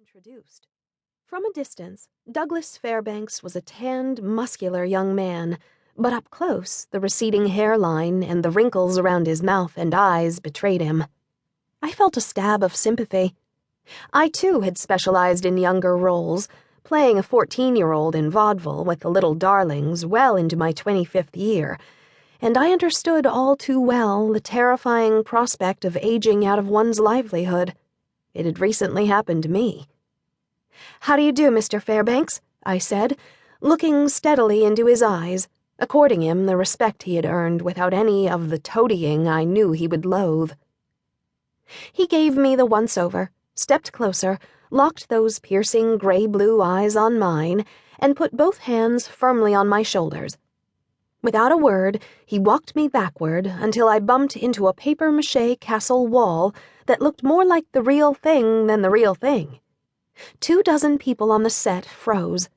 introduced. From a distance, Douglas Fairbanks was a tanned, muscular young man, but up close, the receding hairline and the wrinkles around his mouth and eyes betrayed him. I felt a stab of sympathy. I, too, had specialized in younger roles, playing a 14-year-old in vaudeville with the Little Darlings well into my 25th year, and I understood all too well the terrifying prospect of aging out of one's livelihood. It had recently happened to me. "How do you do, Mr. Fairbanks?" I said, looking steadily into his eyes, according him the respect he had earned without any of the toadying I knew he would loathe. He gave me the once-over, stepped closer, locked those piercing gray-blue eyes on mine, and put both hands firmly on my shoulders. Without a word, he walked me backward until I bumped into a papier-mâché castle wall that looked more like the real thing than the real thing. 24 people on the set froze.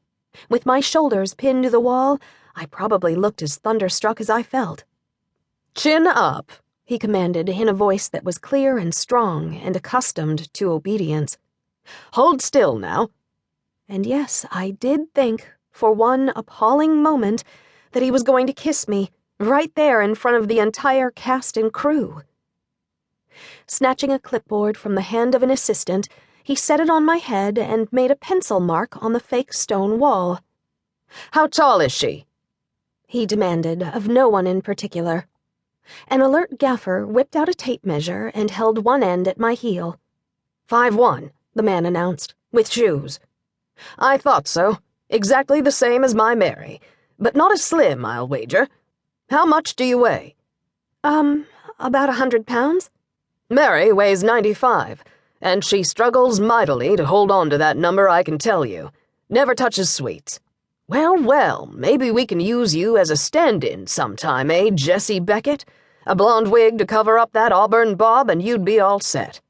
With my shoulders pinned to the wall, I probably looked as thunderstruck as I felt. "Chin up," he commanded in a voice that was clear and strong and accustomed to obedience. "Hold still now." And yes, I did think, for one appalling moment, that he was going to kiss me, right there in front of the entire cast and crew. Snatching a clipboard from the hand of an assistant, he set it on my head and made a pencil mark on the fake stone wall. "How tall is she?" he demanded of no one in particular. An alert gaffer whipped out a tape measure and held one end at my heel. 5'1", the man announced, with shoes. "I thought so. Exactly the same as my Mary. But not as slim, I'll wager. How much do you weigh?" About 100 pounds. "Mary weighs 95, and she struggles mightily to hold on to that number, I can tell you. Never touches sweets. Well, maybe we can use you as a stand-in sometime, eh, Jessie Beckett? A blonde wig to cover up that auburn bob, and you'd be all set."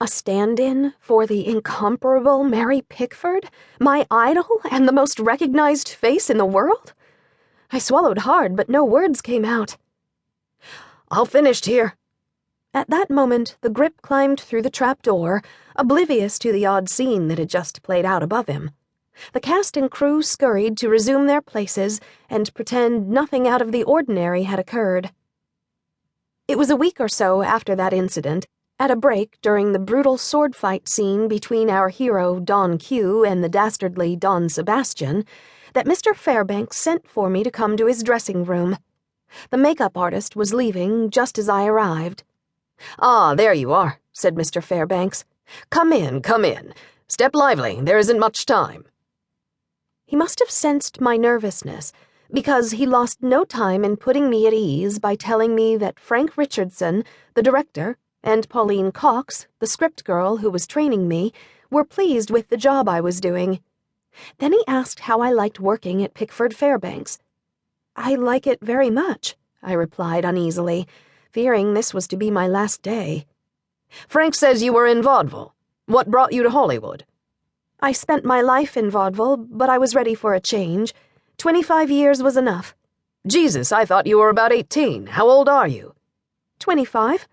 A stand-in for the incomparable Mary Pickford, my idol and the most recognized face in the world? I swallowed hard, but no words came out. "All finished here." At that moment, the grip climbed through the trapdoor, oblivious to the odd scene that had just played out above him. The cast and crew scurried to resume their places and pretend nothing out of the ordinary had occurred. It was a week or so after that incident, at a break during the brutal sword fight scene between our hero Don Q and the dastardly Don Sebastian, that Mr. Fairbanks sent for me to come to his dressing room. The makeup artist was leaving just as I arrived. "Ah, there you are," said Mr. Fairbanks. Come in. Step lively, there isn't much time." He must have sensed my nervousness, because he lost no time in putting me at ease by telling me that Frank Richardson, the director, and Pauline Cox, the script girl who was training me, were pleased with the job I was doing. Then he asked how I liked working at Pickford Fairbanks. "I like it very much," I replied uneasily, fearing this was to be my last day. "Frank says you were in vaudeville. What brought you to Hollywood?" "I spent my life in vaudeville, but I was ready for a change. 25 years was enough." "Jesus, I thought you were about 18. How old are you?" 25.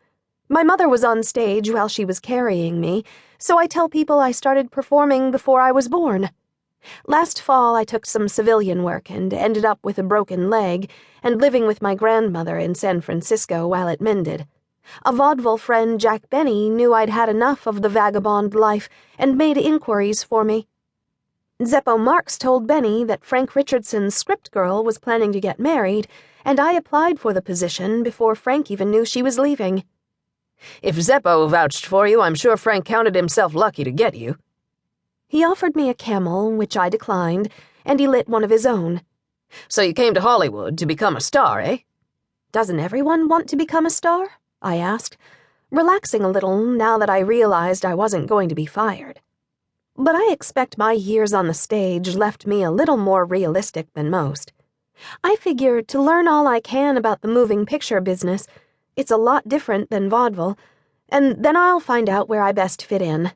My mother was on stage while she was carrying me, so I tell people I started performing before I was born. Last fall, I took some civilian work and ended up with a broken leg and living with my grandmother in San Francisco while it mended. A vaudeville friend, Jack Benny, knew I'd had enough of the vagabond life and made inquiries for me. Zeppo Marx told Benny that Frank Richardson's script girl was planning to get married, and I applied for the position before Frank even knew she was leaving. "If Zeppo vouched for you, I'm sure Frank counted himself lucky to get you." He offered me a Camel, which I declined, and he lit one of his own. "So you came to Hollywood to become a star, eh?" "Doesn't everyone want to become a star?" I asked, relaxing a little now that I realized I wasn't going to be fired. But I expect my years on the stage left me a little more realistic than most. I figure to learn all I can about the moving picture business, it's a lot different than vaudeville, and then I'll find out where I best fit in.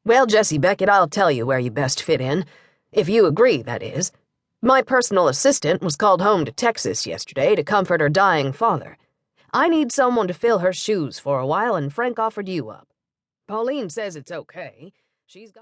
"Well, Jessie Beckett, I'll tell you where you best fit in. If you agree, that is. My personal assistant was called home to Texas yesterday to comfort her dying father. I need someone to fill her shoes for a while, and Frank offered you up. Pauline says it's okay. She's got